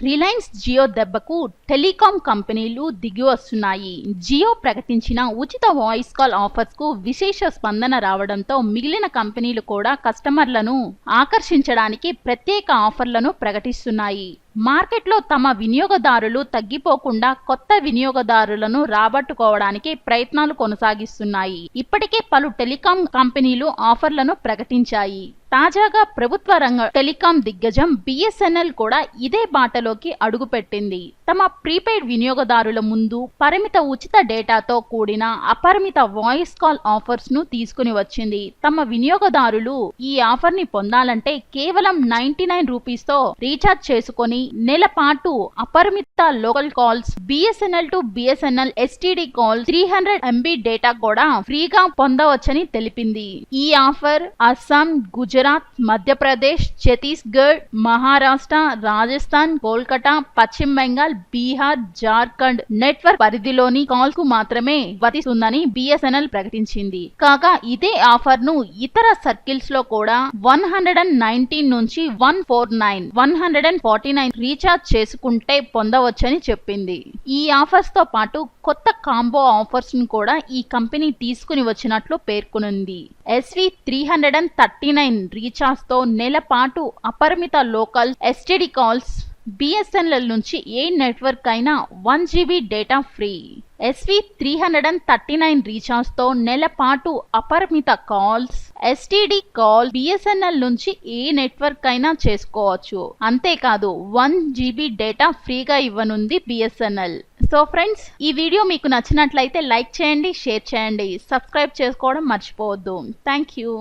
Reliance Jio దెబ్బకు telecom కంపెనీలు దిగి వస్తున్నాయి. జియో ప్రకటించిన ఉచిత వాయిస్ కాల్ ఆఫర్స్ కు విశేష స్పందన రావడంతో మిగిలిన కంపెనీలు కూడా కస్టమర్లను ఆకర్షించడానికి ప్రత్యేక ఆఫర్లను ప్రకటిస్తున్నాయి. మార్కెట్లో తమ వినియోగదారులు తగ్గిపోకుండా కొత్త వినియోగదారులను రాబట్టుకోవడానికి ప్రయత్నాలు కొనసాగిస్తున్నాయి. ఇప్పటికే పలు టెలికాం కంపెనీలు ఆఫర్లను ప్రకటించాయి. తాజాగా ప్రభుత్వ రంగ టెలికాం దిగ్గజం బిఎస్ఎన్ఎల్ కూడా ఇదే బాటలోకి అడుగుపెట్టింది. తమ ప్రీపెయిడ్ వినియోగదారుల ముందు పరిమిత ఉచిత డేటాతో కూడిన అపరిమిత వాయిస్ కాల్ ఆఫర్స్ ను తీసుకుని వచ్చింది. తమ వినియోగదారులు ఈ ఆఫర్ ని పొందాలంటే కేవలం 99 రూపీస్ తో రీఛార్జ్ చేసుకొని నెల పాటు అపరిమిత local calls, BSNL to BSNL STD calls, 300 MB data కూడా ఫ్రీగా పొందవచ్చని తెలిపింది. ఈ ఆఫర్ అస్సాం, గుజరాత్, మధ్యప్రదేశ్, ఛత్తీస్గఢ్, మహారాష్ట్ర, రాజస్థాన్, కోల్కతా, పశ్చిమ బెంగాల్, బీహార్, జార్ఖండ్ నెట్వర్క్ పరిధిలోని కాల్స్ కు మాత్రమే వర్తిస్తుందని బిఎస్ఎన్ఎల్ ప్రకటించింది. కాగా ఇదే ఆఫర్ ను ఇతర సర్కిల్స్ లో కూడా 119 నుంచి 149 రీఛార్జ్ చేసుకుంటే పొందవచ్చని చెప్పింది. ఈ ఆఫర్స్ తో పాటు కొత్త కాంబో ఆఫర్స్ ను కూడా ఈ కంపెనీ తీసుకుని వచ్చినట్లు పేర్కొనుంది. SV339 రీఛార్జ్ తో నెల పాటు అపరిమిత లోకల్ ఎస్టీడీ కాల్స్, బిఎస్ఎన్ఎల్ నుంచి ఏ నెట్వర్క్ అయినా 1 GB data free. SV339 recharge తో నెల పాటు అపరిమిత కాల్స్, ఎస్టీడీ కాల్, బిఎస్ఎన్ఎల్ నుంచి ఏ నెట్వర్క్ అయినా చేసుకోవచ్చు. అంతేకాదు 1 GB డేటా ఫ్రీగా ఇవ్వనుంది బిఎస్ఎన్ఎల్. సో ఫ్రెండ్స్, ఈ వీడియో మీకు నచ్చినట్లయితే లైక్ చేయండి, షేర్ చేయండి, సబ్స్క్రైబ్ చేసుకోవడం మర్చిపోవద్దు. Thank you.